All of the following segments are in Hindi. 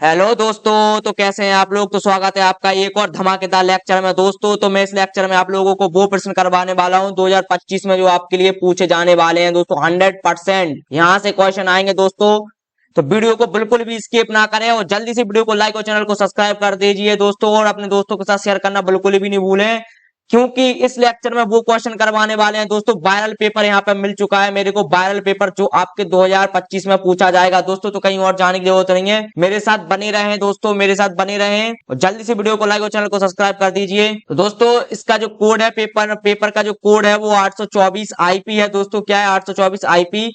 हेलो दोस्तों, तो कैसे हैं आप लोग। तो स्वागत है आपका एक और धमाकेदार लेक्चर में दोस्तों। तो मैं इस लेक्चर में आप लोगों को वो प्रश्न करवाने वाला हूं 2025 में जो आपके लिए पूछे जाने वाले हैं दोस्तों। 100% यहां से क्वेश्चन आएंगे दोस्तों। तो वीडियो को बिल्कुल भी स्किप ना करें और जल्दी से वीडियो को लाइक और चैनल को सब्सक्राइब कर दीजिए दोस्तों, और अपने दोस्तों के साथ शेयर करना बिल्कुल भी नहीं भूलें, क्योंकि इस लेक्चर में वो क्वेश्चन करवाने वाले हैं दोस्तों। वायरल पेपर यहाँ पे मिल चुका है मेरे को, वायरल पेपर जो आपके 2025 में पूछा जाएगा दोस्तों। तो कहीं और जाने की जरूरत नहीं है, मेरे साथ बने रहें दोस्तों, मेरे साथ बने रहें और जल्दी से वीडियो को लाइक और चैनल को सब्सक्राइब कर दीजिए। तो दोस्तों इसका जो कोड है, पेपर का जो कोड है वो 824 IP है दोस्तों। क्या है 824 IP।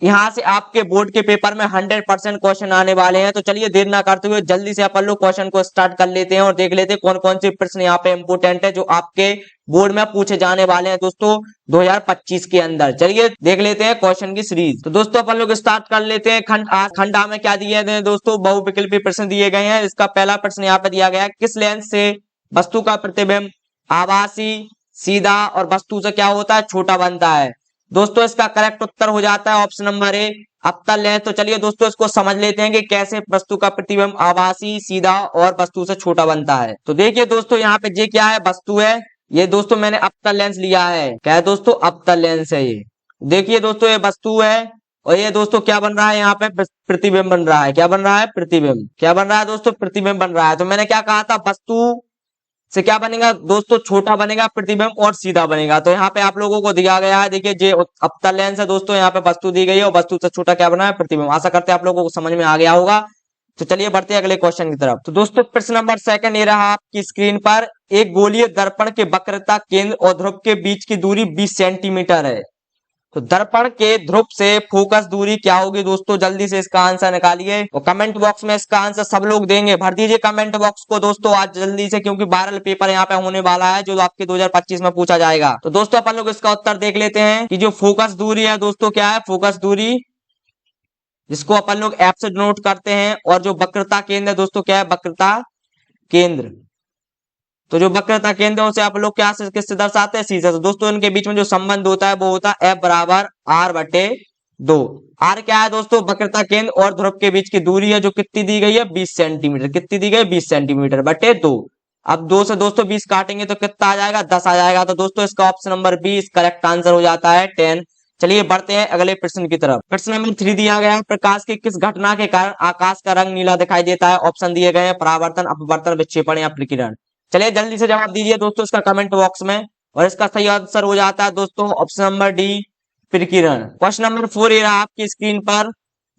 यहाँ से आपके बोर्ड के पेपर में 100% क्वेश्चन आने वाले हैं। तो चलिए देर ना करते हुए जल्दी से अपन लोग क्वेश्चन को स्टार्ट कर लेते हैं और देख लेते हैं कौन कौन से प्रश्न यहाँ पे इंपोर्टेंट है जो आपके बोर्ड में पूछे जाने वाले हैं दोस्तों 2025 के अंदर। चलिए देख लेते हैं क्वेश्चन की सीरीज। तो दोस्तों अपन लोग स्टार्ट कर लेते हैं। खंड आ में क्या दिए हैं दोस्तों, बहुविकल्पी प्रश्न दिए गए हैं। इसका पहला प्रश्न यहाँ पे दिया गया है, किस लेंस से वस्तु का प्रतिबिंब आभासी, सीधा और वस्तु से क्या होता है, छोटा बनता है। दोस्तों इसका करेक्ट उत्तर हो जाता है ऑप्शन नंबर ए, अवतल लेंस। तो चलिए दोस्तों इसको समझ लेते हैं कि कैसे वस्तु का प्रतिबिंब आभासी, सीधा और वस्तु से छोटा बनता है। तो देखिए दोस्तों यहाँ पे ये क्या है, वस्तु है। ये दोस्तों मैंने अवतल लेंस लिया है। क्या है दोस्तों, अवतल लेंस है ये। देखिए दोस्तों ये वस्तु है और ये दोस्तों क्या बन रहा है, यहाँ पे प्रतिबिंब बन रहा है। क्या बन रहा है, प्रतिबिंब। क्या बन रहा है दोस्तों, प्रतिबिंब बन रहा है। तो मैंने क्या कहा था, वस्तु से क्या बनेगा दोस्तों, छोटा बनेगा प्रतिबिंब और सीधा बनेगा। तो यहाँ पे आप लोगों को दिया गया है, देखिए ये अवतल लेंस है दोस्तों, यहाँ पे वस्तु दी गई है और वस्तु से छोटा क्या बना है, प्रतिबिंब। आशा करते हैं आप लोगों को समझ में आ गया होगा। तो चलिए बढ़ते हैं अगले क्वेश्चन की तरफ। तो दोस्तों प्रश्न नंबर सेकंड ये रहा आपकी स्क्रीन पर, एक गोलीय दर्पण के वक्रता केंद्र और ध्रुव के बीच की दूरी 20 सेंटीमीटर है। तो दर्पण के ध्रुव से फोकस दूरी क्या होगी दोस्तों, जल्दी से इसका आंसर निकालिए और कमेंट बॉक्स में इसका आंसर सब लोग देंगे। भर दीजिए कमेंट बॉक्स को दोस्तों आज जल्दी से, क्योंकि वायरल पेपर यहाँ पे होने वाला है जो आपके 2025 में पूछा जाएगा। तो दोस्तों अपन लोग इसका उत्तर देख लेते हैं कि जो फोकस दूरी है दोस्तों, क्या है फोकस दूरी, जिसको अपन लोग एफ से डिनोट करते हैं। और जो वक्रता केंद्र है दोस्तों, क्या है वक्रता केंद्र। तो जो वक्रता केंद्र है उसे आप लोग क्या से किससे दर्शाते हैं, सी से। तो दोस्तों इनके बीच में जो संबंध होता है वो होता है एफ बराबर आर बटे 2। आर क्या है दोस्तों, वक्रता केंद्र और ध्रुव के बीच की दूरी है जो कितनी दी गई है, 20 सेंटीमीटर। कितनी दी गई, 20 सेंटीमीटर बटे 2। अब 2 से दोस्तों 20 काटेंगे तो कितना आ जाएगा, 10 आ जाएगा। तो दोस्तों इसका option number B correct answer हो जाता है 10। चलिए बढ़ते हैं अगले प्रश्न की तरफ। प्रश्न नंबर 3 दिया गया है, प्रकाश की किस घटना के कारण आकाश का रंग नीला दिखाई देता है। ऑप्शन दिए गए हैं, परावर्तन, अपवर्तन, विक्षेपण या प्रकीर्णन। चलिए जल्दी से जवाब दीजिए दोस्तों इसका कमेंट बॉक्स में, और इसका सही आंसर हो जाता है दोस्तों ऑप्शन नंबर डी, प्रकीर्णन। क्वेश्चन नंबर 4 ये रहा आपकी स्क्रीन पर,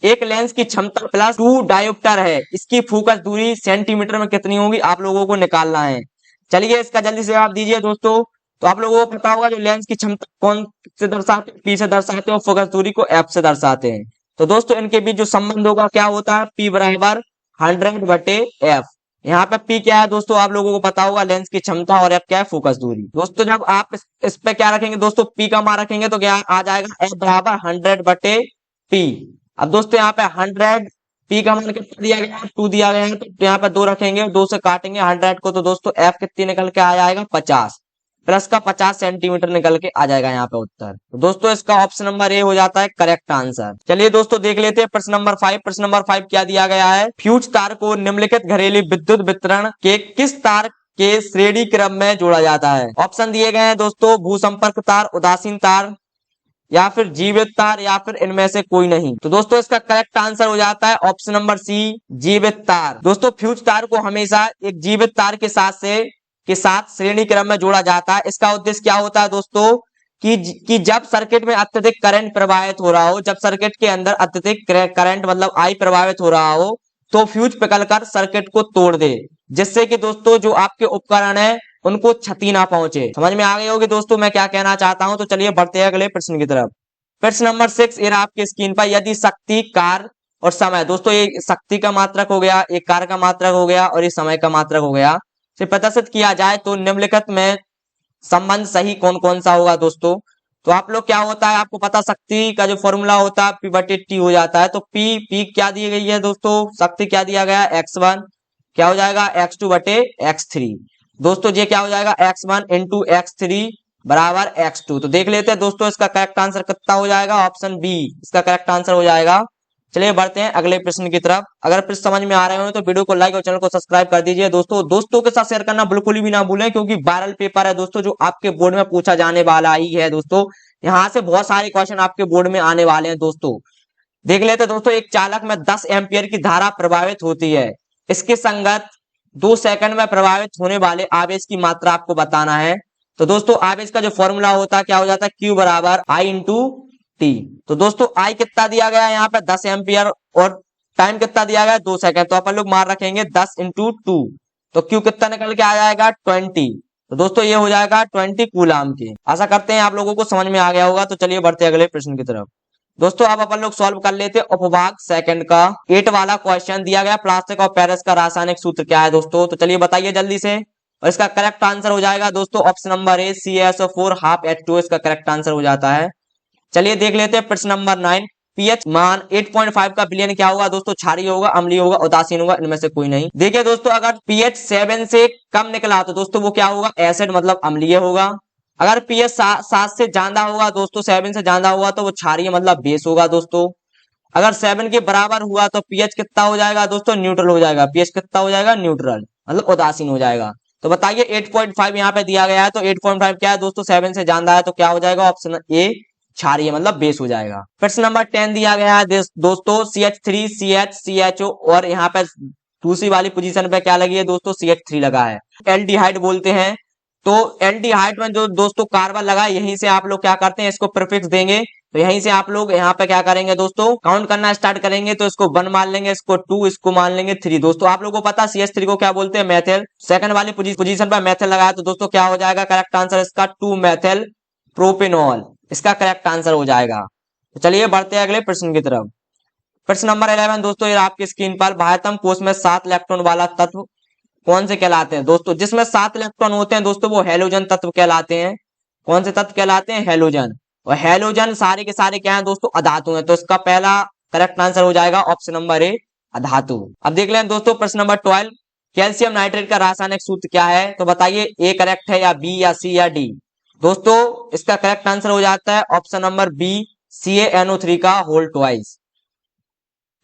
एक लेंस की क्षमता +2 डायोप्टर है, इसकी फोकस दूरी सेंटीमीटर में कितनी होगी, आप लोगों को निकालना है। चलिए इसका जल्दी से जवाब दीजिए दोस्तों। तो आप लोगों को पता होगा जो लेंस की क्षमता कौन से दर्शाते हैं, पी से दर्शाते हैं, और फोकस दूरी को एफ से दर्शाते हैं। तो दोस्तों इनके बीच जो संबंध होगा क्या होता है, पी बराबर 100 बटे एफ। यहाँ पे पी क्या है दोस्तों, आप लोगों को पता होगा लेंस की क्षमता, और एफ क्या है, फोकस दूरी। दोस्तों जब आप इस पे क्या रखेंगे दोस्तों, पी का मान रखेंगे तो क्या आ जाएगा, एफ बराबर 100 बटे पी। अब दोस्तों यहाँ पे 100, पी का मान कितना दिया गया है, 2 दिया गया है। तो यहाँ पे 2 रखेंगे, 2 से काटेंगे 100 को, तो दोस्तों एफ कितनी निकल के आ जाएगा, 50 प्लस का 50 सेंटीमीटर निकल के आ जाएगा यहाँ पे उत्तर। तो दोस्तों इसका ऑप्शन नंबर ए हो जाता है करेक्ट आंसर। चलिए दोस्तों देख लेते हैं प्रश्न नंबर 5। प्रश्न नंबर 5 क्या दिया गया है, फ्यूज तार को निम्नलिखित घरेलू विद्युत वितरण के किस तार के श्रेणी क्रम में जोड़ा जाता है। ऑप्शन दिए गए हैं दोस्तों, भूसंपर्क तार, उदासीन तार, या फिर जीवित तार, या फिर इनमें से कोई नहीं। तो दोस्तों इसका करेक्ट आंसर हो जाता है ऑप्शन नंबर सी, जीवित तार। दोस्तों फ्यूज तार को हमेशा एक जीवित तार के साथ श्रेणी क्रम में जोड़ा जाता है। इसका उद्देश्य क्या होता है दोस्तों, कि जब सर्किट में अत्यधिक करंट प्रवाहित हो रहा हो, जब सर्किट के अंदर अत्यधिक करंट मतलब आई प्रवाहित हो रहा हो, तो फ्यूज पिघलकर सर्किट को तोड़ दे, जिससे कि दोस्तों जो आपके उपकरण है उनको क्षति ना पहुंचे। समझ में आ गई होगी दोस्तों मैं क्या कहना चाहता हूं। तो चलिए बढ़ते हैं अगले प्रश्न की तरफ। प्रश्न नंबर 6 ये आपकी स्क्रीन पर, यदि शक्ति, कार और समय, दोस्तों ये शक्ति का मात्रक हो गया, एक कार का मात्रक हो गया, और ये समय का मात्रक हो गया, से प्रदर्शित किया जाए तो निम्नलिखित में संबंध सही कौन कौन सा होगा दोस्तों। तो आप लोग क्या होता है, आपको पता शक्ति का जो फॉर्मूला होता है पी बटे टी हो जाता है। तो पी क्या दी गई है दोस्तों, शक्ति क्या दिया गया है, x1 क्या हो जाएगा, x2 बटे x3। दोस्तों ये क्या हो जाएगा, x1 इंटू x3 बराबर x2। तो देख लेते हैं दोस्तों इसका करेक्ट आंसर कितना हो जाएगा, ऑप्शन बी इसका करेक्ट आंसर हो जाएगा चलिए बढ़ते हैं अगले प्रश्न की तरफ। अगर प्रश्न समझ में आ रहे हो तो वीडियो को लाइक और चैनल को सब्सक्राइब कर दीजिए। दोस्तों के साथ शेयर करना बिल्कुल भी ना भूलें, क्योंकि वायरल पेपर है दोस्तों, जो आपके बोर्ड में पूछा जाने वाला ही है दोस्तों। यहाँ से बहुत सारे क्वेश्चन आपके बोर्ड में आने वाले हैं दोस्तों। देख लेते हैं दोस्तों, एक चालक में 10 एम्पियर की धारा प्रभावित होती है, इसके संगत 2 सेकंड में प्रभावित होने वाले आवेश की मात्रा आपको बताना है। तो दोस्तों आवेश का जो फॉर्मूला होता है क्या हो जाता है, Q बराबर I इंटू टी। तो दोस्तों I कितना दिया गया है यहाँ पे 10 एम्पियर, और टाइम कितना दिया गया है 2 सेकंड। तो अपन लोग मार रखेंगे 10 इंटू 2, तो Q कितना निकल के आ जाएगा 20। तो दोस्तों ये हो जाएगा 20 कूलाम की। आशा करते हैं आप लोगों को समझ में आ गया होगा। तो चलिए बढ़ते हैं अगले प्रश्न की तरफ। दोस्तों अब अपन लोग सॉल्व कर लेते हैं उपभाग सेकंड का 8 वाला क्वेश्चन। दिया गया प्लास्टिक और पेरिस का रासायनिक सूत्र क्या है दोस्तों। तो चलिए बताइए जल्दी से, और इसका करेक्ट आंसर हो जाएगा दोस्तों option number A CaSO4 half H2O, इसका करेक्ट आंसर हो जाता है। चलिए देख लेते हैं प्रश्न नंबर 9। पीएच मान 8.5 का विलयन क्या होगा दोस्तों, क्षारीय होगा, अम्लीय होगा, उदासीन होगा, इनमें से कोई नहीं। देखिए दोस्तों, अगर पीएच 7 से कम निकला तो दोस्तों वो क्या होगा, एसिड मतलब अम्लीय होगा। अगर पीएच 7 से ज्यादा होगा दोस्तों, 7 से ज्यादा होगा तो वो क्षारीय मतलब बेस होगा दोस्तों। अगर 7 के बराबर हुआ तो पीएच कितना हो जाएगा दोस्तों, न्यूट्रल हो जाएगा। पीएच कितना हो जाएगा, न्यूट्रल मतलब उदासीन हो जाएगा। तो बताइए 8.5 यहाँ पे दिया गया है, तो 8.5 क्या है दोस्तों, 7 से ज्यादा है, तो क्या हो जाएगा ऑप्शन ए क्षारीय मतलब बेस हो जाएगा। प्रश्न नंबर 10 दिया गया है दोस्तों CH3 CH CHO, और यहाँ पे दूसरी वाली पोजीशन पे क्या लगी है दोस्तों, CH3 लगा है। एल्डिहाइड बोलते हैं। तो एल्डिहाइड में जो दोस्तों कार्बन लगा है, यहीं से आप लोग क्या करते हैं, इसको प्रीफिक्स देंगे। तो यहीं से आप लोग यहाँ पे क्या करेंगे दोस्तों, काउंट करना स्टार्ट करेंगे। तो इसको 1 मान लेंगे, इसको 2, इसको मान लेंगे 3। दोस्तों आप लोगों को पता CH3 को क्या बोलते हैं, मेथिल। सेकंड वाली पोजीशन पर मेथिल लगाया, तो दोस्तों क्या हो जाएगा करेक्ट आंसर इसका 2 मेथिल प्रोपेनॉल, इसका करेक्ट आंसर हो जाएगा। तो चलिए बढ़ते हैं अगले प्रश्न की तरफ। प्रश्न नंबर 11 दोस्तों, ये आपकी स्क्रीन पर, बाह्यतम कोष में 7 इलेक्ट्रॉन वाला तत्व कौन से कहलाते हैं दोस्तों। जिसमें 7 इलेक्ट्रॉन होते हैं दोस्तों वो हेलोजन तत्व कहलाते हैं। कौन से तत्व कहलाते हैं, हेलोजन। और हेलोजन सारे के सारे क्या है दोस्तों, अधातु हैं। तो इसका पहला करेक्ट आंसर हो जाएगा ऑप्शन नंबर ए अधातु। अब देख लें दोस्तों प्रश्न नंबर 12, कैल्शियम नाइट्रेट का रासायनिक सूत्र क्या है। तो बताइए ए करेक्ट है या बी या सी या डी। दोस्तों इसका करेक्ट आंसर हो जाता है ऑप्शन नंबर बी CaNO3 का होल ट्वाइस।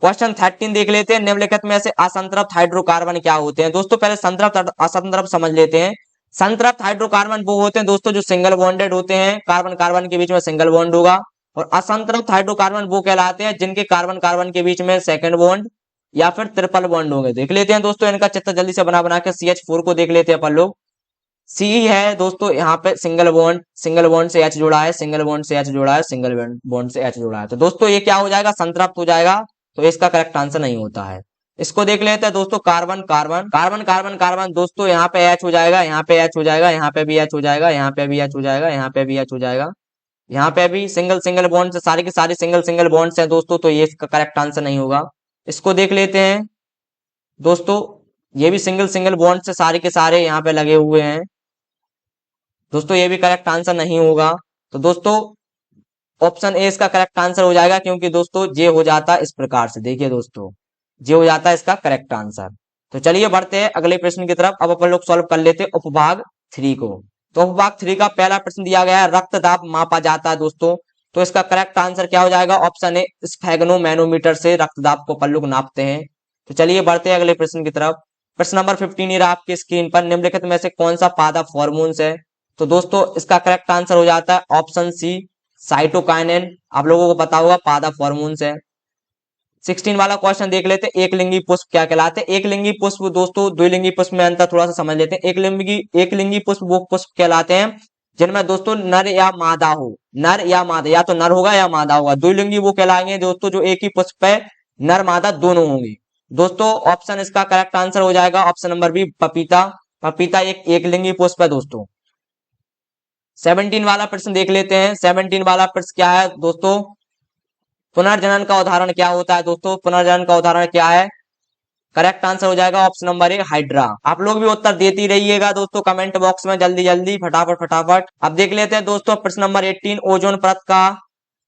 क्वेश्चन 13 देख लेते हैं, निम्नलिखित में से असंतृप्त हाइड्रोकार्बन क्या होते हैं। दोस्तों पहले संतृप्त असंतृप्त समझ लेते हैं। संतृप्त हाइड्रोकार्बन वो होते हैं दोस्तों जो सिंगल बॉन्डेड होते हैं, कार्बन कार्बन के बीच में सिंगल बॉन्ड होगा। और असंतृप्त हाइड्रोकार्बन वो कहलाते हैं जिनके कार्बन कार्बन के बीच में सेकंड बॉन्ड या फिर ट्रिपल बॉन्ड होंगे। देख लेते हैं दोस्तों इनका चित्र जल्दी से बना बना के। CH4 को देख लेते हैं अपन लोग। सी है दोस्तों, यहाँ पे सिंगल बॉन्ड से H जोड़ा है, सिंगल बॉन्ड से H जोड़ा है, सिंगल बॉन्ड से H जोड़ा है। तो दोस्तों ये क्या हो जाएगा, संतृप्त हो जाएगा। तो इसका करेक्ट आंसर नहीं होता है। इसको देख लेते हैं दोस्तों, carbon carbon carbon carbon carbon. दोस्तों यहाँ पे H हो जाएगा, यहाँ पे H हो जाएगा, यहाँ पे भी H हो जाएगा, यहाँ पे भी H हो जाएगा, यहाँ पे भी H हो जाएगा, यहाँ पे भी सिंगल सिंगल बॉन्ड से, सारी की सारी सिंगल सिंगल बॉन्ड से दोस्तों। तो ये इसका करेक्ट आंसर नहीं होगा। इसको देख लेते हैं दोस्तों, ये भी सिंगल सिंगल बॉन्ड से सारे के सारे यहाँ पे लगे हुए हैं दोस्तों, ये भी करेक्ट आंसर नहीं होगा। तो दोस्तों ऑप्शन ए इसका करेक्ट आंसर हो जाएगा, क्योंकि दोस्तों जे हो जाता है इस प्रकार से। देखिए दोस्तों जे हो जाता है इसका करेक्ट आंसर। तो चलिए बढ़ते हैं अगले प्रश्न की तरफ। अब अपन लोग सॉल्व कर लेते हैं उपभाग 3 को। तो उपभाग 3 का पहला प्रश्न दिया गया है, रक्त दाब मापा जाता है दोस्तों। तो इसका करेक्ट आंसर क्या हो जाएगा, ऑप्शन ए स्फेगनोमैनोमीटर से रक्त दाब को अपन लोग नापते हैं। तो चलिए बढ़ते हैं अगले प्रश्न की तरफ। प्रश्न नंबर 15 ये आपकी स्क्रीन पर, निम्नलिखित में से कौन सा पादप हॉर्मोन्स है। तो दोस्तों इसका करेक्ट आंसर हो जाता है ऑप्शन सी साइटोकाइनेन। आप लोगों को पता होगा पादप हॉर्मोन्स है। 16 वाला क्वेश्चन देख लेते हैं, एक लिंगी पुष्प क्या कहलाते हैं। एक लिंगी पुष्प दोस्तों द्विलिंगी पुष्प में अंतर थोड़ा सा समझ लेते हैं। एक लिंगी पुष्प वो पुष्प कहलाते हैं जिनमें दोस्तों नर या मादा हो, नर या मादा, या तो नर होगा या मादा होगा। द्विलिंगी वो कहलाएंगे दोस्तों जो एक ही पुष्प पे नर मादा दोनों होंगे। दोस्तों ऑप्शन इसका करेक्ट आंसर हो जाएगा ऑप्शन नंबर बी पपीता। पपीता एक लिंगी पुष्प है दोस्तों। 17 वाला प्रश्न देख लेते हैं। 17 वाला प्रश्न क्या है दोस्तों, पुनर्जनन का उदाहरण क्या होता है दोस्तों। पुनर्जनन का उदाहरण क्या है, करेक्ट आंसर हो जाएगा ऑप्शन नंबर ए हाइड्रा। आप लोग भी उत्तर देती रहिएगा दोस्तों कमेंट बॉक्स में, जल्दी जल्दी फटाफट फटाफट। अब देख लेते हैं दोस्तों प्रश्न नंबर 18, ओजोन परत का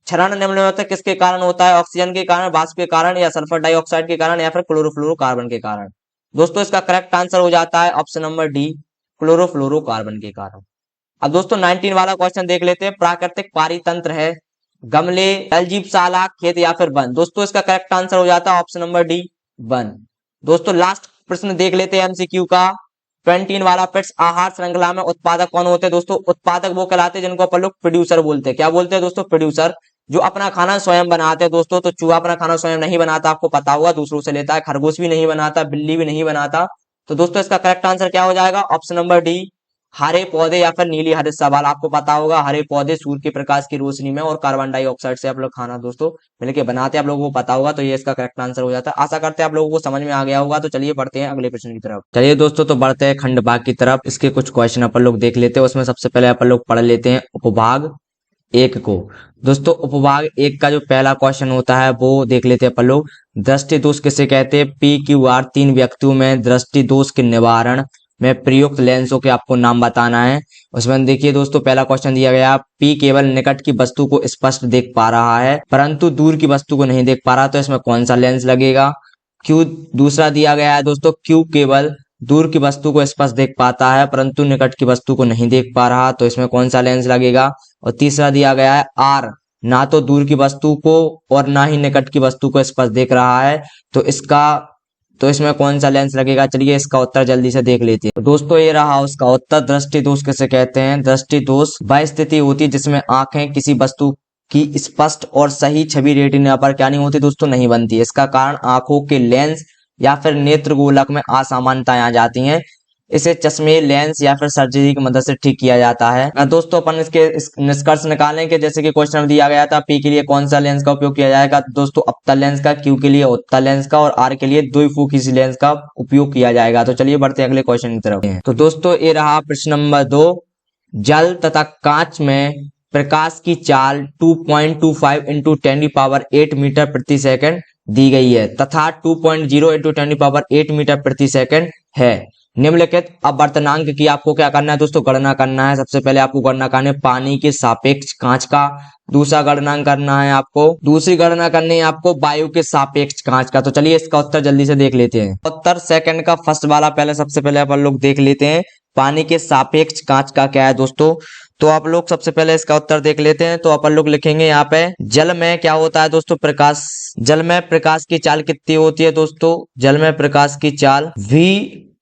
क्षरण निम्नलिखित किसके कारण होता है। ऑक्सीजन के कारण, वाष्प के कारण, या सल्फर डाइऑक्साइड के कारण, या फिर क्लोरोफ्लोरोकार्बन के कारण। दोस्तों इसका करेक्ट आंसर हो जाता है ऑप्शन नंबर डी क्लोरोफ्लोरोकार्बन के कारण। अब दोस्तों 19 वाला क्वेश्चन देख लेते हैं, प्राकृतिक पारितंत्र है गमले, जलजीव साला, खेत या फिर वन। दोस्तों इसका करेक्ट आंसर हो जाता है ऑप्शन नंबर डी, वन। दोस्तों लास्ट प्रश्न देख लेते हैं एमसीक्यू का। 21 वाला पेट्स आहार श्रृंखला में उत्पादक कौन होते हैं? दोस्तों उत्पादक वो कहलाते हैं जिनको अपन लोग प्रोड्यूसर बोलते हैं। क्या बोलते हैं दोस्तों? प्रोड्यूसर। जो अपना खाना स्वयं बनाते हैं दोस्तों, तो चूहा अपना खाना स्वयं नहीं बनाता, आपको पता होगा, दूसरों से लेता है। खरगोश भी नहीं बनाता, बिल्ली भी नहीं बनाता। तो दोस्तों इसका करेक्ट आंसर क्या हो जाएगा? ऑप्शन नंबर डी, हरे पौधे या फिर नीली हरित सवाल। आपको पता होगा हरे पौधे सूर्य के प्रकाश की रोशनी में और कार्बन डाइऑक्साइड से आप लोग खाना दोस्तों मिलके बनाते हैं, आप लोगों को पता होगा। तो ये इसका करेक्ट आंसर हो जाता है। आशा करते हैं आप लोगों को समझ में आ गया होगा। तो चलिए बढ़ते हैं अगले प्रश्न की तरफ। चलिए दोस्तों तो बढ़ते हैं खंड भाग की तरफ। इसके कुछ क्वेश्चन अपन लोग देख लेते हैं। उसमें सबसे पहले अपन लोग पढ़ लेते हैं उपभाग एक को। दोस्तों उपभाग एक का जो पहला क्वेश्चन होता है वो देख लेते हैं अपन लोग। दृष्टि दोष किसे कहते हैं? PQR तीन व्यक्तियों में दृष्टि दोष के निवारण में प्रयुक्त लेंसों के आपको नाम बताना है। उसमें देखिए दोस्तों पहला क्वेश्चन दिया गया, P केवल निकट की वस्तु को स्पष्ट देख पा रहा है परंतु दूर की वस्तु को नहीं देख पा रहा, तो इसमें कौन सा लेंस लगेगा? Q दूसरा दिया गया है दोस्तों, Q केवल दूर की वस्तु को स्पष्ट देख पाता है परंतु निकट की वस्तु को नहीं देख पा रहा, तो इसमें कौन सा लेंस लगेगा? और तीसरा दिया गया है R, ना तो दूर की वस्तु को और ना ही निकट की वस्तु को स्पष्ट देख रहा है, तो इसमें कौन सा लेंस लगेगा? चलिए इसका उत्तर जल्दी से देख लेते हैं। तो दोस्तों ये रहा उसका उत्तर। दृष्टि दोष किसे कहते हैं? दृष्टि दोष वह स्थिति होती है जिसमें आंखें किसी वस्तु की स्पष्ट और सही छवि रेटिना पर क्या नहीं होती दोस्तों? नहीं बनती। इसका कारण आंखों के लेंस या फिर नेत्र गोलक में असामान्यताएं आ जाती हैं। इसे चश्मे, लेंस या फिर सर्जरी की मदद से ठीक किया जाता है। दोस्तों अपन इसके निष्कर्ष निकालें कि जैसे कि क्वेश्चन में दिया गया था, P के लिए कौन सा लेंस का उपयोग किया जाएगा? दोस्तों अवतल लेंस का, Q के लिए उत्तल लेंस का और R के लिए द्विफोकी लेंस का उपयोग किया जाएगा। तो चलिए बढ़ते हैं अगले क्वेश्चन की तरफ। तो दोस्तों ये रहा प्रश्न नंबर 2। जल तथा कांच में प्रकाश की चाल 2.25 इंटू 10⁸ मीटर प्रति सेकंड दी गई है तथा 2.0 इंटू 10⁸ मीटर प्रति सेकंड है। निम्नलिखित अपवर्तनांक की आपको क्या करना है दोस्तों? गणना करना है। सबसे पहले आपको गणना करना है पानी के सापेक्ष कांच का। दूसरा गणना करना है आपको, दूसरी गणना करनी है आपको वायु के सापेक्ष कांच का। तो चलिए इसका उत्तर जल्दी से देख लेते हैं। उत्तर सेकंड का फर्स्ट वाला पहले सबसे पहले अपन लोग देख लेते हैं। पानी के सापेक्ष कांच का क्या है दोस्तों? तो आप लोग सबसे पहले इसका उत्तर देख लेते हैं। तो अपन लोग लिखेंगे यहाँ पे, जल में क्या होता है दोस्तों? प्रकाश। जल में प्रकाश की चाल कितनी होती है दोस्तों? जल में प्रकाश की चाल v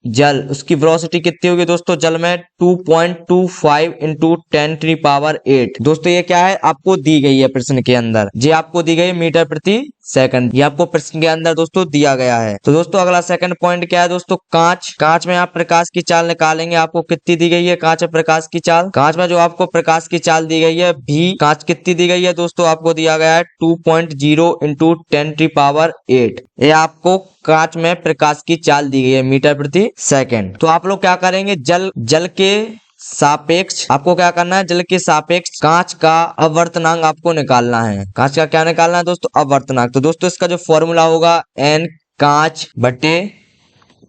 जल, उसकी वेलोसिटी कितनी होगी दोस्तों? जल में 2.25 इंटू 10⁸ दोस्तों ये क्या है? आपको दी गई है प्रश्न के अंदर, ये आपको दी गई है मीटर प्रति सेकंड। ये आपको प्रश्न के अंदर दोस्तों दिया गया है। तो दोस्तों अगला सेकंड पॉइंट क्या है दोस्तों? कांच। कांच में आप प्रकाश की चाल निकालेंगे, आपको कितनी दी गई है कांच में प्रकाश की चाल? कांच में जो आपको प्रकाश की चाल दी गई है भी, कांच कितनी दी गई है दोस्तों? आपको दिया गया है 2.0 इंटू 10⁸। ये आपको कांच में प्रकाश की चाल दी गई है मीटर प्रति सेकंड। तो आप लोग क्या करेंगे? जल के सापेक्ष आपको क्या करना है? जल के सापेक्ष कांच का अपवर्तनांक आपको निकालना है। कांच का क्या निकालना है दोस्तों? अपवर्तनांक। तो दोस्तों इसका जो फॉर्मूला होगा N कांच बटे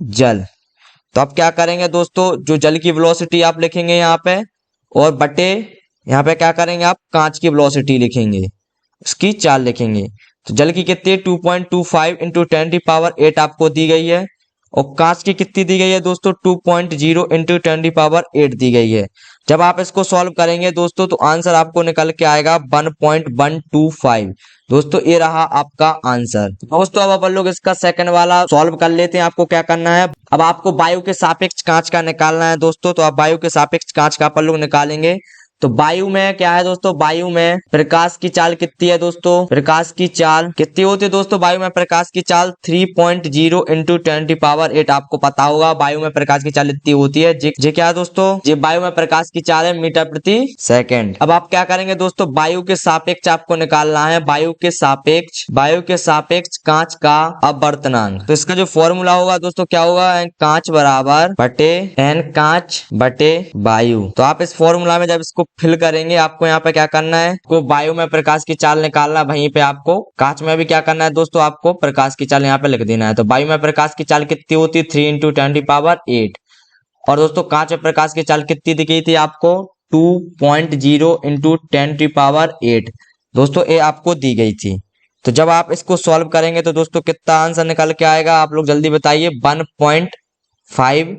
जल। तो आप क्या करेंगे दोस्तों? जो जल की वेलोसिटी आप लिखेंगे यहाँ पे और बटे यहाँ पे क्या करेंगे? आप कांच की वेलोसिटी लिखेंगे, उसकी चाल लिखेंगे। तो जल की कितनी? 2.25 इंटू 10⁸ आपको दी गई है और कांच की कितनी दी गई है दोस्तों? 2.0 इंटू 10⁸ दी गई है। जब आप इसको सॉल्व करेंगे दोस्तों तो आंसर आपको निकल के आएगा 1.125। दोस्तों ये रहा आपका आंसर। दोस्तों अब अपन लोग इसका सेकंड वाला सॉल्व कर लेते हैं। आपको क्या करना है? अब आपको वायु के सापेक्ष कांच का निकालना है दोस्तों। तो आप वायु के सापेक्ष कांच का अपन लोग निकालेंगे। तो वायु में क्या है दोस्तों? वायु में प्रकाश की चाल कितनी है दोस्तों? प्रकाश की चाल कितनी होती है दोस्तों? वायु में प्रकाश की चाल 3.0 इंटू 10⁸ आपको पता होगा वायु में प्रकाश की चाल इतनी होती है। जी क्या है दोस्तों? जी वायु में प्रकाश की चाल है मीटर प्रति सेकंड। अब आप क्या करेंगे दोस्तों? वायु के सापेक्ष आपको निकालना है। वायु के सापेक्ष कांच का अपवर्तनांक। तो इसका जो फॉर्मूला होगा दोस्तों क्या होगा? कांच बराबर बटे n कांच बटे वायु। तो आप इस फॉर्मूला में जब इसको फिल करेंगे आपको यहाँ पे क्या करना है? को वायु में प्रकाश की चाल निकालना, वहीं पे आपको कांच में भी क्या करना है दोस्तों? आपको प्रकाश की चाल यहाँ पे लिख देना है। तो वायु में प्रकाश की चाल कितनी होती है? 3 इंटू 10⁸ और दोस्तों कांच में प्रकाश की चाल कितनी दी गई थी आपको? 2.0 इंटू 10⁸ दोस्तों ये आपको दी गई थी। तो जब आप इसको सॉल्व करेंगे तो दोस्तों कितना आंसर निकल के आएगा? आप लोग जल्दी बताइए। 1.5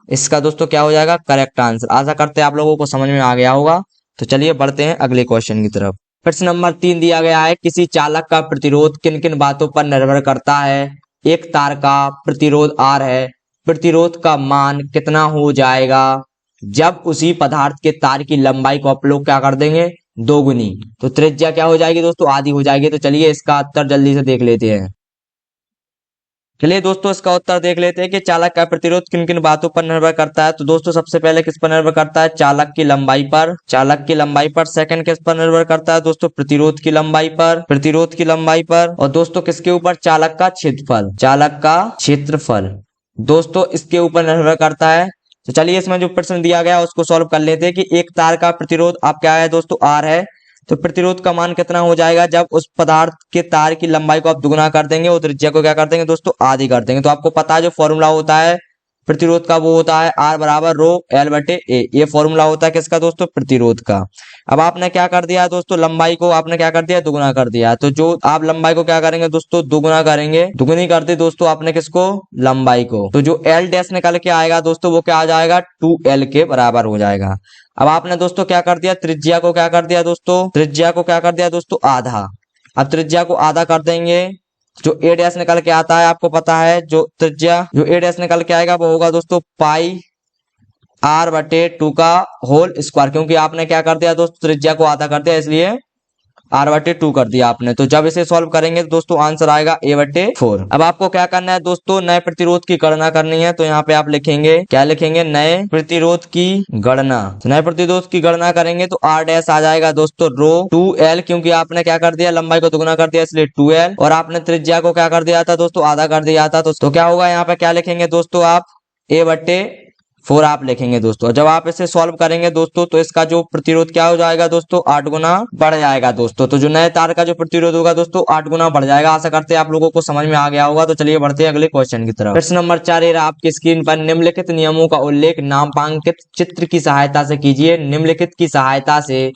इसका दोस्तों क्या हो जाएगा? Correct answer. आशा करते हैं आप लोगों को समझ में आ गया होगा। तो चलिए बढ़ते हैं अगले क्वेश्चन की तरफ। प्रश्न नंबर 3 दिया गया है, किसी चालक का प्रतिरोध किन किन बातों पर निर्भर करता है। एक तार का प्रतिरोध R है, प्रतिरोध का मान कितना हो जाएगा जब उसी पदार्थ के तार की लंबाई को आप लोग क्या कर देंगे, दोगुनी। तो त्रिज्या क्या हो जाएगी दोस्तों, आधी हो जाएगी। तो चलिए इसका उत्तर जल्दी से देख लेते हैं। चलिए दोस्तों इसका उत्तर देख लेते हैं कि चालक का प्रतिरोध किन किन बातों पर निर्भर करता है। तो दोस्तों सबसे पहले किस पर निर्भर करता है, चालक की लंबाई पर, चालक की लंबाई पर। सेकंड किस पर निर्भर करता है दोस्तों, प्रतिरोध की लंबाई पर, प्रतिरोध की लंबाई पर। और दोस्तों किसके ऊपर, चालक का क्षेत्रफल, चालक का क्षेत्रफल दोस्तों इसके ऊपर निर्भर करता है। तो चलिए इसमें जो प्रश्न दिया गया उसको सॉल्व कर लेते हैं कि एक तार का प्रतिरोध आप क्या है दोस्तों, R है। तो प्रतिरोध का मान कितना हो जाएगा जब उस पदार्थ के तार की लंबाई को आप दुगुना कर देंगे और त्रिज्या को क्या कर देंगे दोस्तों, आधी कर देंगे। तो आपको पता है जो फॉर्मूला होता है प्रतिरोध का वो होता है R बराबर रो L बटे A। ये फॉर्मूला होता है किसका दोस्तों, प्रतिरोध का। अब आपने क्या कर दिया दोस्तों, लंबाई को आपने क्या कर दिया, दुगुना कर दिया। तो जो आप लंबाई को क्या करेंगे दोस्तों, दुगुना करेंगे, दुगुनी करते दोस्तों आपने किसको, लंबाई को। तो जो L डैश निकल के आएगा दोस्तों वो क्या आ जाएगा, 2L के बराबर हो जाएगा। अब आपने दोस्तों क्या कर दिया, त्रिज्या को क्या कर दिया दोस्तों, त्रिज्या को क्या कर दिया दोस्तों, आधा। अब त्रिज्या को आधा कर देंगे, जो ए डैश निकल के आता है आपको पता है, जो त्रिज्या जो ए डैश निकल के आएगा वो होगा दोस्तों पाई R बटे 2 का होल स्क्वायर। क्योंकि आपने क्या कर दिया दोस्तों, त्रिज्या को आधा कर दिया इसलिए R बटे 2 कर दिया आपने। तो जब इसे सॉल्व करेंगे तो दोस्तों आंसर आएगा A बटे 4। अब आपको क्या करना है दोस्तों, नए प्रतिरोध की गणना करनी है। तो यहाँ पे आप लिखेंगे, क्या लिखेंगे, नए प्रतिरोध की गणना। तो नए प्रतिरोध की गणना करेंगे तो R डैश आ जाएगा दोस्तों रो 2L, क्योंकि आपने क्या कर दिया, लंबाई को दुगुना कर दिया इसलिए 2L, और आपने त्रिज्या को क्या कर दिया था दोस्तों, आधा कर दिया था। तो क्या होगा, यहाँ पे क्या लिखेंगे दोस्तों आप, A बटे 4 आप लिखेंगे दोस्तों। जब आप इसे सॉल्व करेंगे दोस्तों तो इसका जो प्रतिरोध क्या हो जाएगा दोस्तों, 8 गुना बढ़ जाएगा दोस्तों। तो जो नए तार का जो प्रतिरोध होगा दोस्तों 8 गुना बढ़ जाएगा। आशा करते हैं आप लोगों को समझ में आ गया होगा। तो चलिए बढ़ते हैं अगले क्वेश्चन की तरफ। प्रश्न नंबर 4 ये रहा आपकी स्क्रीन पर, निम्नलिखित नियमों का उल्लेख नामांकित चित्र की सहायता से कीजिए। निम्नलिखित की सहायता से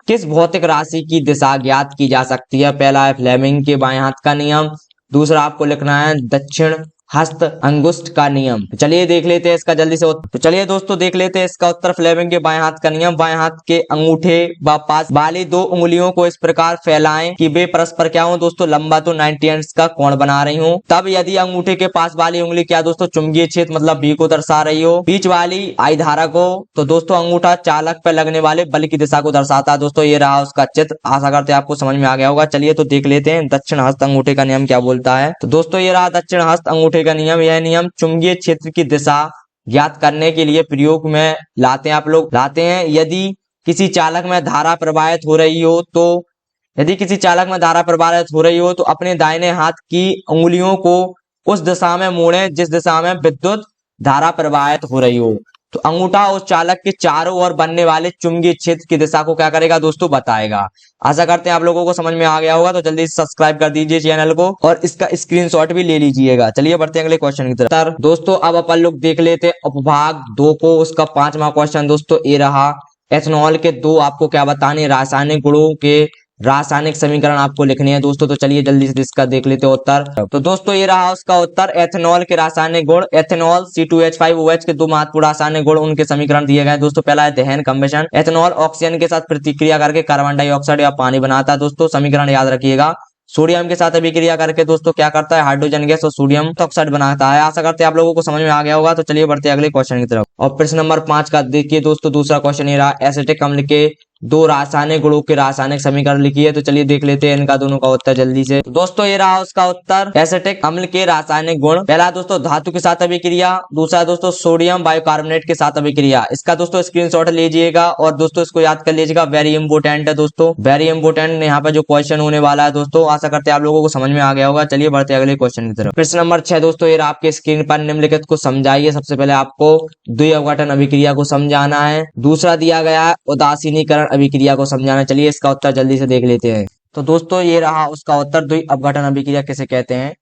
किस भौतिक राशि की दिशा ज्ञात की जा सकती है। पहला है फ्लेमिंग के बाएं हाथ का नियम, दूसरा आपको लिखना है दक्षिण हस्त अंगुष्ठ का नियम। तो चलिए देख लेते हैं इसका जल्दी से तो चलिए दोस्तों देख लेते हैं इसका उत्तर, फ्लेमिंग के बाएं हाथ का नियम। बाएं हाथ के अंगूठे व पास वाली दो उंगलियों को इस प्रकार फैलाएं कि वे परस्पर क्या हो दोस्तों, लंबा तो 90 अंश का कोण बना रही हो। तब यदि अंगूठे के पास वाली उंगली क्या दोस्तों, चुंबकीय क्षेत्र मतलब B को दर्शा रही हो, बीच वाली I धारा को, तो दोस्तों अंगूठा चालक पर लगने वाले बल की दिशा को दर्शाता है। दोस्तों ये रहा उसका चित्र। आशा करते हैं आपको समझ में आ गया होगा। चलिए तो देख लेते हैं दक्षिण हस्त अंगूठे का नियम क्या बोलता है। तो दोस्तों ये रहा दक्षिण हस्त अंगूठे का नियम। यह नियम चुंबकीय क्षेत्र की दिशा ज्ञात करने के लिए प्रयोग में लाते हैं, आप लोग लाते हैं। यदि किसी चालक में धारा प्रवाहित हो रही हो तो यदि किसी चालक में धारा प्रवाहित हो रही हो तो अपने दाहिने हाथ की उंगलियों को उस दिशा में मोड़ें जिस दिशा में विद्युत धारा प्रवाहित हो रही हो। तो अंगूठा उस चालक के चारों ओर बनने वाले चुंबकीय क्षेत्र की दिशा को क्या करेगा दोस्तों, बताएगा। आशा करते हैं आप लोगों को समझ में आ गया होगा। तो जल्दी से सब्सक्राइब कर दीजिए चैनल को और इसका स्क्रीनशॉट भी ले लीजिएगा। चलिए बढ़ते हैं अगले क्वेश्चन की तरफ। दोस्तों अब अपन लोग देख लेते हैं उपभाग 2 को, उसका 5वां क्वेश्चन दोस्तों ये रहा। एथेनॉल के दो आपको क्या बताने, रासायनिक गुणों के रासायनिक समीकरण आपको लिखने हैं दोस्तों। तो चलिए जल्दी से इसका देख लेते हैं उत्तर। तो दोस्तों ये रहा उसका उत्तर, एथेनॉल के रासायनिक गुण। एथेनॉल C2H5OH के दो महत्वपूर्ण रासायनिक गुण, उनके समीकरण दिए गए दोस्तों। पहला है दहन कम्बेशन। एथेनॉल ऑक्सीजन के साथ प्रतिक्रिया करके कार्बन डाइऑक्साइड या पानी बनाता है दोस्तों। समीकरण याद रखिएगा। सोडियम के साथ अभिक्रिया करके दोस्तों क्या करता है, हाइड्रोजन गैस और सोडियम ऑक्साइड बनाता है। आशा करते हैं आप लोगों को समझ में आ गया होगा। तो चलिए बढ़ते हैं अगले क्वेश्चन की तरफ। और प्रश्न नंबर 5 का देखिए दोस्तों, दूसरा क्वेश्चन ये रहा, एसिटिक अम्ल के दो रासायनिक गुणों के रासायनिक समीकरण लिखिए। तो चलिए देख लेते हैं इनका दोनों का उत्तर जल्दी से। तो दोस्तों ये रहा उसका उत्तर, एसिटिक अम्ल के रासायनिक गुण। पहला दोस्तों धातु के साथ अभिक्रिया, दूसरा दोस्तों सोडियम बाइकार्बोनेट के साथ अभिक्रिया। इसका दोस्तों स्क्रीनशॉट लीजिएगा और दोस्तों इसको याद कर लीजिएगा, वेरी इंपोर्टेंट है दोस्तों, वेरी इंपोर्टेंट यहाँ पे जो क्वेश्चन होने वाला है दोस्तों। आशा करते हैं आप लोगों को समझ में आ गया होगा। चलिए बढ़ते हैं अगले क्वेश्चन की तरफ। प्रश्न नंबर 6 दोस्तों ये रहा आपके स्क्रीन पर, निम्नलिखित को समझाइए। सबसे पहले आपको द्विअवघटन अभिक्रिया को समझाना है, दूसरा दिया गया है उदासीनीकरण अभिक्रिया को समझाना। चलिए इसका उत्तर जल्दी से देख लेते हैं। तो दोस्तों ये रहा उसका उत्तर, द्विअवघटन अभिक्रिया किसे कहते हैं।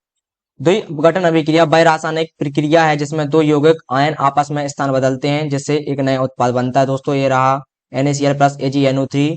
द्विअवघटन अभिक्रिया वह रासायनिक प्रक्रिया है जिसमें दो यौगिक आयन आपस में स्थान बदलते हैं जिससे एक नया उत्पाद बनता है। दोस्तों ये रहा NaCl प्लस AgNO3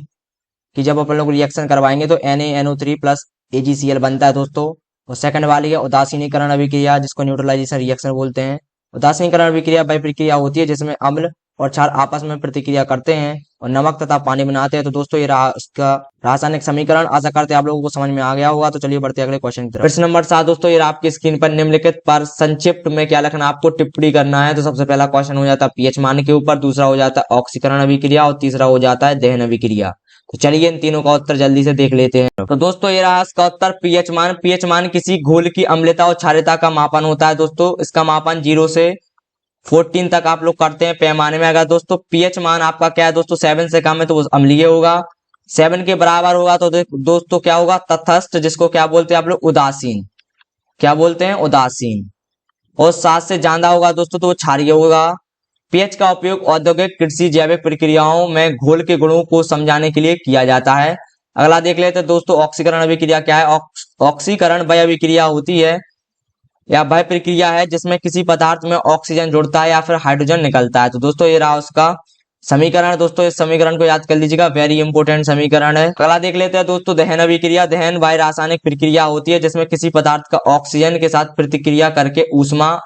कि जब अपन लोग रिएक्शन करवाएंगे तो NaNO3 प्लस AgCl बनता है दोस्तों। और सेकंड वाली है उदासीनीकरण अभिक्रिया जिसको न्यूट्रलाइजेशन रिएक्शन बोलते हैं। उदासीनीकरण अभिक्रिया वह प्रक्रिया होती है जिसमें अम्ल और क्षार आपस में प्रतिक्रिया करते हैं और नमक तथा पानी बनाते हैं। तो दोस्तों ये रहा इसका रासायनिक समीकरण। आशा करते हैं आप लोगों को समझ में आ गया होगा। तो चलिए बढ़ते हैं अगले क्वेश्चन की तरफ। प्रश्न नंबर 7 दोस्तों, ये आपकी स्क्रीन पर निम्नलिखित पर संक्षिप्त में क्या लिखना, आपको टिप्पणी करना है। तो सबसे पहला क्वेश्चन हो जाता है पीएच मान के ऊपर, दूसरा हो जाता है ऑक्सीकरण अभिक्रिया और तीसरा हो जाता है दहन अभिक्रिया। तो चलिए इन तीनों का उत्तर जल्दी से देख लेते हैं। तो दोस्तों ये रहा इसका उत्तर पीएच मान। पीएच मान किसी घोल की अम्लता और क्षारीयता का मापन होता है। दोस्तों इसका मापन 0 से 14 तक आप लोग करते हैं पैमाने में। अगर दोस्तों पीएच मान आपका क्या है दोस्तों 7 से कम है तो वो अम्लीय होगा, 7 के बराबर होगा तो दोस्तों क्या होगा तटस्थ, जिसको क्या बोलते हैं आप लोग उदासीन, क्या बोलते हैं उदासीन। और 7 से ज्यादा होगा दोस्तों तो वो क्षारीय होगा। पीएच का उपयोग औद्योगिक, कृषि, जैविक प्रक्रियाओं में घोल के गुणों को समझाने के लिए किया जाता है। अगला देख लेते हैं दोस्तों ऑक्सीकरण अभिक्रिया क्या है। ऑक्सीकरण वह अभिक्रिया होती है या वह प्रक्रिया है जिसमें किसी पदार्थ में ऑक्सीजन जुड़ता है या फिर हाइड्रोजन निकलता है। तो दोस्तों ये रहा उसका समीकरण। दोस्तों इस समीकरण को याद कर लीजिएगा, वेरी इंपॉर्टेंट समीकरण है। अगला देख लेते हैं दोस्तों दहन अभिक्रिया। दहन वह रासायनिक प्रक्रिया होती है जिसमें किसी पदार्थ का ऑक्सीजन के साथ प्रतिक्रिया करके ऊष्मा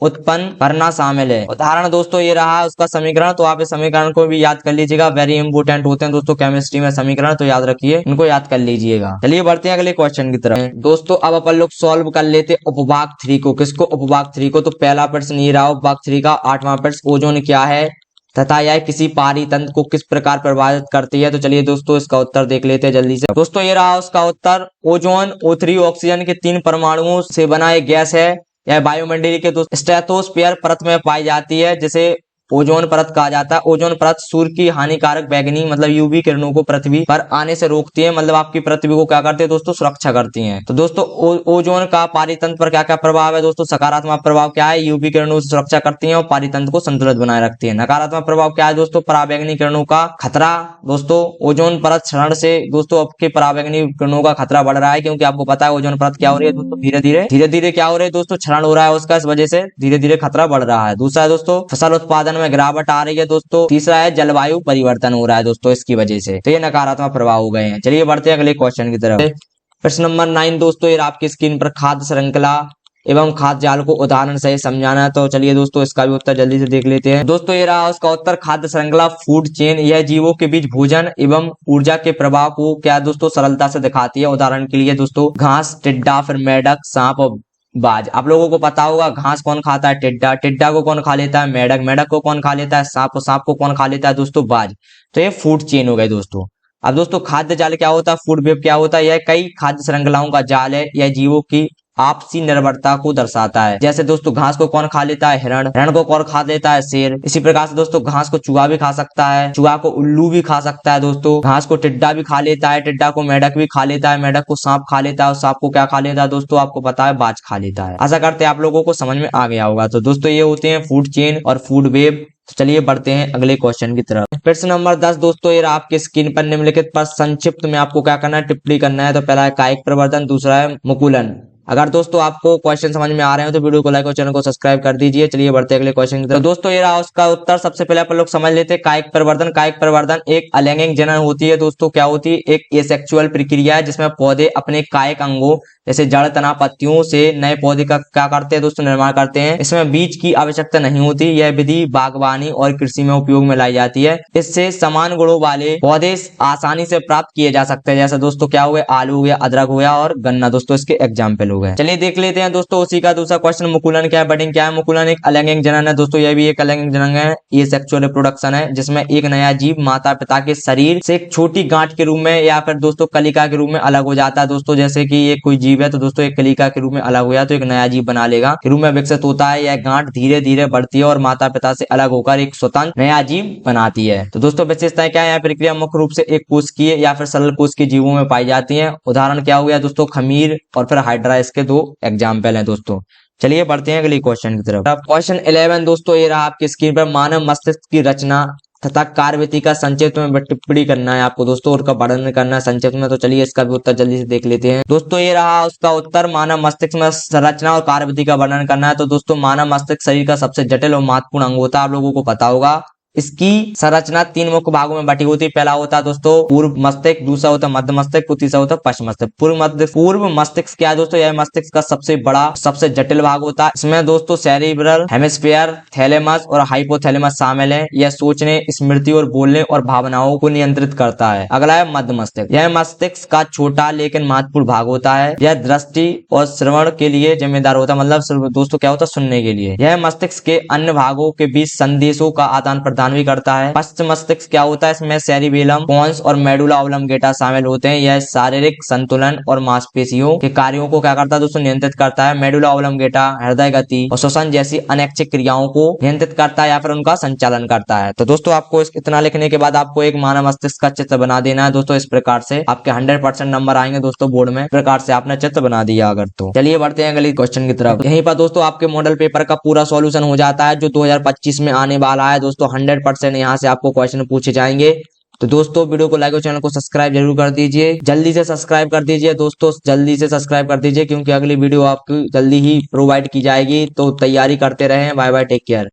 उत्पन्न करना शामिल है। उदाहरण दोस्तों ये रहा उसका समीकरण। तो आप इस समीकरण को भी याद कर लीजिएगा, वेरी इंपॉर्टेंट होते हैं दोस्तों केमिस्ट्री में समीकरण, तो याद रखिए इनको याद कर लीजिएगा। चलिए बढ़ते हैं अगले क्वेश्चन की तरफ। दोस्तों अब अपन लोग सॉल्व कर लेते उपभाग 3 को। किसको? उपभाग 3 को। तो पहला प्रश्न ये रहा उपभाग 3 का 8वां प्रश्न, ओजोन क्या है तथा यह किसी पारितंत्र को किस प्रकार प्रभावित करती है। तो चलिए दोस्तों इसका उत्तर देख लेते हैं जल्दी से। दोस्तों ये रहा उसका उत्तर, ओजोन O3 ऑक्सीजन के 3 परमाणुओं से बना एक गैस है। यह वायुमंडलीय के दोस्तों स्ट्रेटोस्फीयर परत में पाई जाती है, जिसे ओजोन परत कहा जाता है। ओजोन परत सूर्य की हानिकारक बैगनी मतलब यूवी किरणों को पृथ्वी पर आने से रोकती है, मतलब आपकी पृथ्वी को क्या करते हैं दोस्तों सुरक्षा करती हैं। तो दोस्तों ओजोन का पारितंत्र पर क्या क्या प्रभाव है दोस्तों? सकारात्मक प्रभाव क्या है? यूवी किरणों से सुरक्षा करती है और पारितंत्र को संतुलित बनाए रखती है। नकारात्मक प्रभाव क्या है दोस्तों? पराबैंगनी किरणों का खतरा। दोस्तों ओजोन परत क्षरण से दोस्तों आपके पराबैंगनी किरणों का खतरा बढ़ रहा है, क्योंकि आपको पता है ओजोन परत क्या हो रही है दोस्तों धीरे धीरे क्या हो रही है दोस्तों क्षरण हो रहा है उसका, इस वजह से धीरे धीरे खतरा बढ़ रहा है। दूसरा है दोस्तों फसल उत्पादन में गिरावट आ रही है दोस्तों। तीसरा है जलवायु परिवर्तन हो रहा है दोस्तों इसकी वजह से। तो ये नकारात्मक प्रभाव हो गए हैं। चलिए बढ़ते हैं अगले क्वेश्चन की तरफ। प्रश्न नंबर 9 दोस्तों, ये आपकी स्क्रीन पर खाद्य श्रृंखला एवं खाद्य जाल को उदाहरण से समझाना है। तो चलिए दोस्तों इसका भी उत्तर जल्दी से देख लेते हैं। दोस्तों ये रहा उसका उत्तर, खाद्य श्रृंखला फूड चेन यह जीवों के बीच भोजन एवं ऊर्जा के प्रभाव को क्या दोस्तों सरलता से दिखाती है। उदाहरण के लिए दोस्तों घास, टिड्डा, फिर मेढक, सांप और बाज। आप लोगों को पता होगा घास कौन खाता है? टिड्डा। टिड्डा को कौन खा लेता है? मेढक। मेढक को कौन खा लेता है? सांप। सांप को कौन खा लेता है दोस्तों? बाज। तो ये फूड चेन हो गए दोस्तों। अब दोस्तों खाद्य जाल क्या होता है? फूड वेब क्या होता है? यह कई खाद्य श्रृंखलाओं का जाल है। यह जीवों की आपसी निर्भरता को दर्शाता है। जैसे दोस्तों घास को कौन खा लेता है? हिरण। हिरण को कौन खा लेता है? शेर। इसी प्रकार से दोस्तों घास को चूहा भी खा सकता है, चूहा को उल्लू भी खा सकता है दोस्तों। घास को टिड्डा भी खा लेता है, टिड्डा को मेढक भी खा लेता है, मेढक को सांप खा लेता है और सांप को क्या खा लेता है दोस्तों? आपको पता है बाज खा लेता है। आशा करते हैं आप लोगों को समझ में आ गया होगा। तो दोस्तों ये होते हैं फूड चेन और फूड वेब। तो चलिए बढ़ते हैं अगले क्वेश्चन की तरफ। प्रश्न नंबर 10 दोस्तों, ये आपके स्क्रीन पर निम्नलिखित पर संक्षिप्त में आपको क्या करना है? टिप्पणी करना है। तो पहला है कायिक प्रवर्धन, दूसरा है मुकुलन। अगर दोस्तों आपको क्वेश्चन समझ में आ रहे हो तो वीडियो को लाइक और चैनल को सब्सक्राइब कर दीजिए। चलिए बढ़ते अगले क्वेश्चन की तरफ। तो दोस्तों ये रहा उसका उत्तर। सबसे पहले अपन लोग समझ लेते हैं कायिक प्रवर्धन। कायिक प्रवर्धन एक अलैंगिक जनन होती है दोस्तों। क्या होती है? एक एसेक्सुअल प्रक्रिया है जिसमें पौधे अपने कायिक अंगों जैसे जड़, तना, पत्तियों से नए पौधे का क्या करते हैं दोस्तों? निर्माण करते हैं। इसमें बीज की आवश्यकता नहीं होती। यह विधि बागवानी और कृषि में उपयोग में लाई जाती है। इससे समान गुणों वाले पौधे आसानी से प्राप्त किए जा सकते हैं। जैसे दोस्तों क्या हो गया? आलू हो गया, अदरक हो गया और गन्ना दोस्तों इसके एग्जाम्पल हो गए। चलिए देख लेते हैं दोस्तों उसी का दूसरा क्वेश्चन, मुकुलन क्या है? बडिंग क्या है? मुकुलन एक अलैंगिक जनन है दोस्तों। यह भी एक अलैंगिक जनन है, ये सेक्सुअल रिप्रोडक्शन है जिसमें एक नया जीव माता पिता के शरीर से एक छोटी गांठ के रूप में या फिर दोस्तों कलिका के रूप में अलग हो जाता है दोस्तों। जैसे कि ये कोई जीव है तो दोस्तों एक कलिका के रूप में अलग हुआ तो एक नया जीव बना लेगा के रूप में विकसित होता है। यह गांठ धीरे धीरे बढ़ती है और माता पिता से अलग होकर एक स्वतंत्र नया जीव बनाती है। तो दोस्तों विशेषताएं क्या है? यह प्रक्रिया मुख्य रूप से एक कोशिकीय या फिर सरल कोशिकीय जीवों में पाई जाती है। उदाहरण क्या हो गया दोस्तों? खमीर और फिर हाइड्रा, इसके 2 एग्जाम्पल है दोस्तों। चलिए बढ़ते हैं अगले क्वेश्चन की तरफ। क्वेश्चन 11 दोस्तों, ये रहा आपकी स्क्रीन पर, मानव मस्तिष्क की रचना तथा कार्यविधि का संक्षिप्त में टिप्पणी करना है आपको दोस्तों और का वर्णन करना है संक्षिप्त में। तो चलिए इसका भी उत्तर जल्दी से देख लेते हैं। दोस्तों ये रहा उसका उत्तर, मानव मस्तिष्क में संरचना और कार्यविधि का वर्णन करना है। तो दोस्तों मानव मस्तिष्क शरीर का सबसे जटिल और महत्वपूर्ण अंग होता है। आप लोगों को पता होगा इसकी संरचना 3 मुख्य भागों में बटी होती है। पहला होता है दोस्तों पूर्व मस्तिष्क, दूसरा होता है मध्य मस्तिष्क, तीसरा होता है पश्चिम मस्तिष्क। पूर्व मस्तिष्क क्या है दोस्तों, यह मस्तिष्क का सबसे बड़ा सबसे जटिल भाग होता है। इसमें दोस्तों सेरिब्रल हेमिस्फीयर, थैलेमस और हाइपोथैलेमस शामिल है। यह सोचने, स्मृति और बोलने और भावनाओं को नियंत्रित करता है। अगला है मध्य मस्तिष्क। यह मस्तिष्क का छोटा लेकिन महत्वपूर्ण भाग होता है। यह दृष्टि और श्रवण के लिए जिम्मेदार होता है, मतलब सिर्फ दोस्तों क्या होता है, सुनने के लिए। यह मस्तिष्क के अन्य भागों के बीच संदेशों का आदान प्रदान भी करता है। पश्चिम मस्तिष्क क्या होता है, इसमें सेरिबेलम, पोन्स और मेडुला ऑब्लंगेटा शामिल होते हैं। यह शारीरिक संतुलन और मांसपेशियों के कार्यों को क्या करता है दोस्तों, नियंत्रित करता है। मेडुला ऑब्लंगेटा हृदय गति और श्वसन जैसी अनैच्छिक क्रियाओं को नियंत्रित करता है या फिर उनका संचालन करता है। तो दोस्तों आपको इतना लिखने के बाद आपको एक मानव मस्तिष्क का चित्र बना देना है दोस्तों। इस प्रकार से आपके 100% नंबर आएंगे दोस्तों बोर्ड में। इस प्रकार से आपने चित्र बना दिया अगर तो। चलिए बढ़ते हैं अगले क्वेश्चन की तरफ। यहीं पर दोस्तों आपके मॉडल पेपर का पूरा सॉल्यूशन हो जाता है जो 2025 में आने वाला है दोस्तों। 100% यहाँ से आपको क्वेश्चन पूछे जाएंगे। तो दोस्तों वीडियो को लाइक और चैनल को सब्सक्राइब जरूर कर दीजिए। जल्दी से सब्सक्राइब कर दीजिए दोस्तों, जल्दी से सब्सक्राइब कर दीजिए क्योंकि अगली वीडियो आपको जल्दी ही प्रोवाइड की जाएगी। तो तैयारी करते रहें। Bye bye, take care.